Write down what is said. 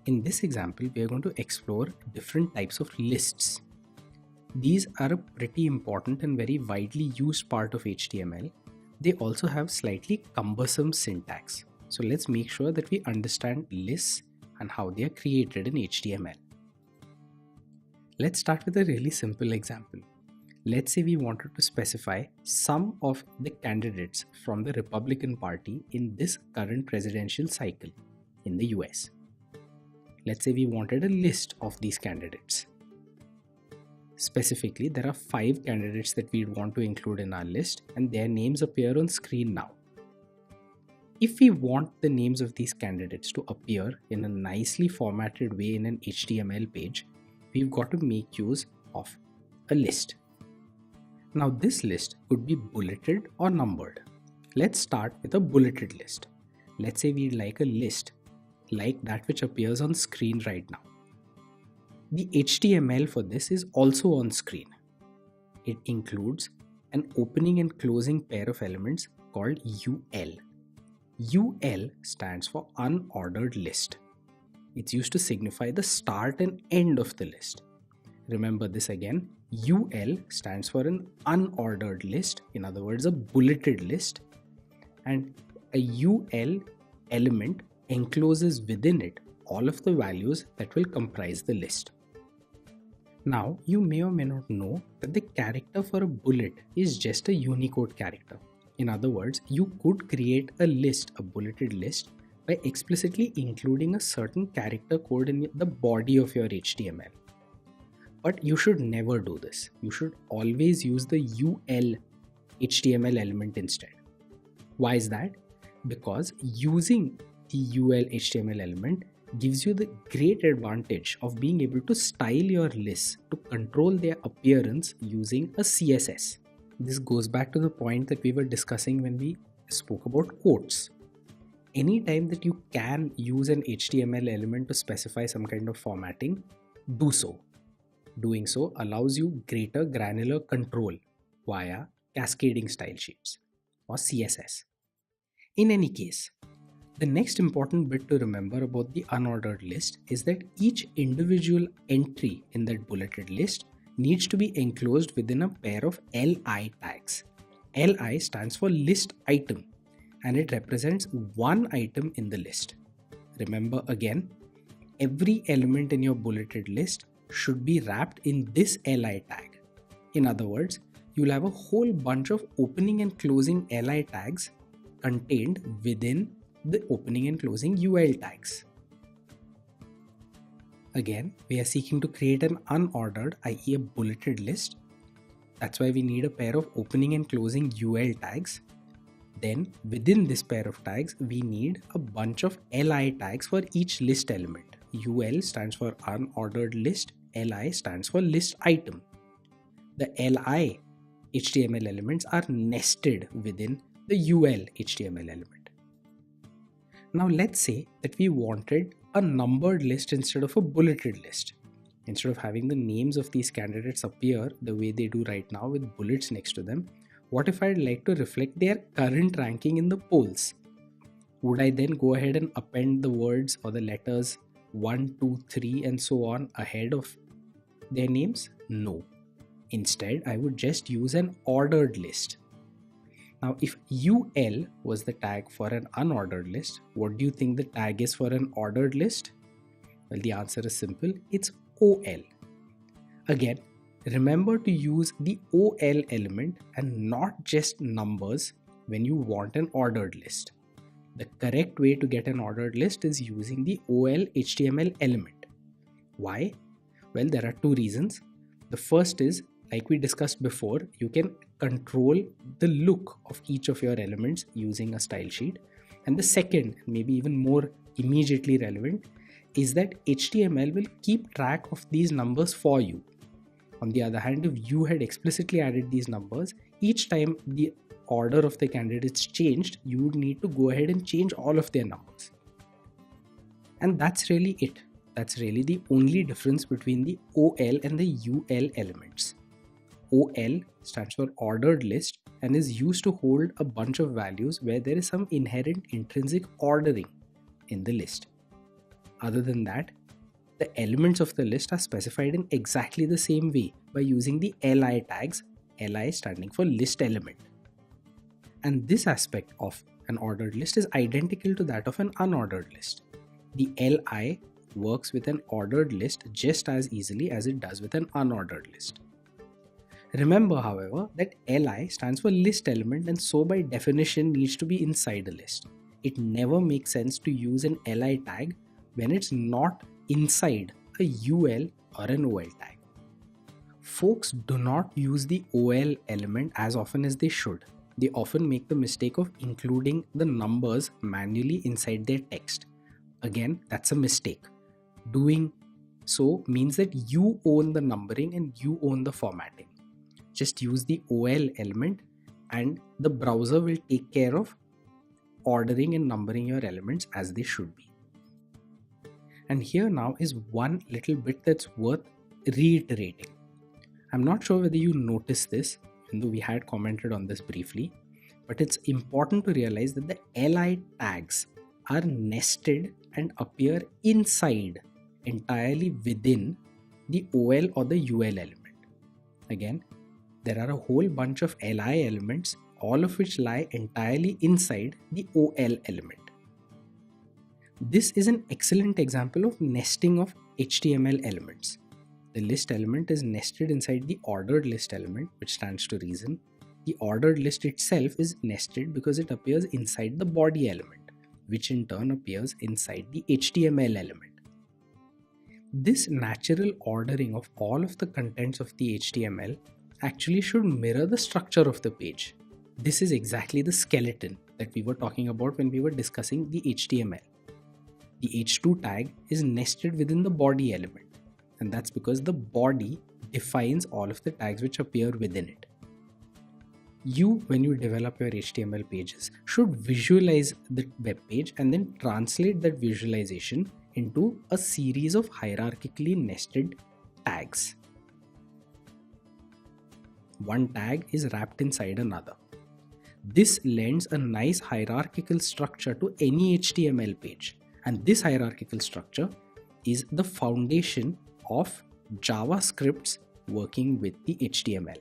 In this example, we are going to explore different types of lists. These are a pretty important and very widely used part of HTML. They also have slightly cumbersome syntax. So let's make sure that we understand lists and how they are created in HTML. Let's start with a really simple example. Let's say we wanted to specify some of the candidates from the Republican Party in this current presidential cycle in the US. Let's say we wanted a list of these candidates. Specifically, there are 5 candidates that we'd want to include in our list, and their names appear on screen now. If we want the names of these candidates to appear in a nicely formatted way in an HTML page, we've got to make use of a list. Now this list could be bulleted or numbered. Let's start with a bulleted list. Let's say we'd like a list like that which appears on screen right now. The HTML for this is also on screen. It includes an opening and closing pair of elements called UL. UL stands for unordered list. It's used to signify the start and end of the list. Remember this again. UL stands for an unordered list, in other words a bulleted list, and a UL element encloses within it all of the values that will comprise the list. Now, you may or may not know that the character for a bullet is just a Unicode character. In other words, you could create a list, a bulleted list, by explicitly including a certain character code in the body of your HTML. But you should never do this. You should always use the UL HTML element instead. Why is that? Because using the UL HTML element gives you the great advantage of being able to style your lists to control their appearance using a CSS. This goes back to the point that we were discussing when we spoke about quotes. Anytime that you can use an HTML element to specify some kind of formatting, do so. Doing so allows you greater granular control via cascading style sheets or CSS. In any case, the next important bit to remember about the unordered list is that each individual entry in that bulleted list needs to be enclosed within a pair of LI tags. LI stands for list item and it represents one item in the list. Remember again, every element in your bulleted list should be wrapped in this LI tag. In other words, you'll have a whole bunch of opening and closing LI tags contained within the opening and closing UL tags. Again, we are seeking to create an unordered, i.e. a bulleted list. That's why we need a pair of opening and closing UL tags. Then within this pair of tags, we need a bunch of LI tags for each list element. UL stands for unordered list, LI stands for list item. The LI HTML elements are nested within the UL HTML element. Now let's say that we wanted a numbered list instead of a bulleted list. Instead of having the names of these candidates appear the way they do right now with bullets next to them, what if I'd like to reflect their current ranking in the polls? Would I then go ahead and append the words or the letters 1, 2, 3 and so on ahead of their names? No. Instead, I would just use an ordered list. Now, if UL was the tag for an unordered list, what do you think the tag is for an ordered list? Well, the answer is simple. It's OL. Again, remember to use the OL element and not just numbers when you want an ordered list. The correct way to get an ordered list is using the OL HTML element. Why? Well, there are 2 reasons. The first is, like we discussed before, you can control the look of each of your elements using a style sheet. And the second, maybe even more immediately relevant, is that HTML will keep track of these numbers for you. On the other hand, if you had explicitly added these numbers, each time the order of the candidates changed, you would need to go ahead and change all of their numbers. And that's really it. That's really the only difference between the OL and the UL elements. OL stands for ordered list and is used to hold a bunch of values where there is some inherent intrinsic ordering in the list. Other than that, the elements of the list are specified in exactly the same way by using the li tags, li standing for list element. And this aspect of an ordered list is identical to that of an unordered list. The li works with an ordered list just as easily as it does with an unordered list. Remember, however, that li stands for list element and so by definition needs to be inside a list. It never makes sense to use an li tag when it's not inside a ul or an ol tag. Folks do not use the ol element as often as they should. They often make the mistake of including the numbers manually inside their text. Again, that's a mistake. Doing so means that you own the numbering and you own the formatting. Just use the ol element and the browser will take care of ordering and numbering your elements as they should be. And here now is one little bit that's worth reiterating. I'm not sure whether you noticed this, even though we had commented on this briefly, but it's important to realize that the li tags are nested and appear inside, entirely within the ol or the ul element. Again, there are a whole bunch of li elements, all of which lie entirely inside the ol element. This is an excellent example of nesting of HTML elements. The list element is nested inside the ordered list element, which stands to reason. The ordered list itself is nested because it appears inside the body element, which in turn appears inside the HTML element. This natural ordering of all of the contents of the HTML actually should mirror the structure of the page. This is exactly the skeleton that we were talking about when we were discussing the HTML. The h2 tag is nested within the body element, and that's because the body defines all of the tags which appear within it. You, when you develop your HTML pages, should visualize the web page and then translate that visualization into a series of hierarchically nested tags. One tag is wrapped inside another. This lends a nice hierarchical structure to any HTML page, and this hierarchical structure is the foundation of JavaScripts working with the HTML.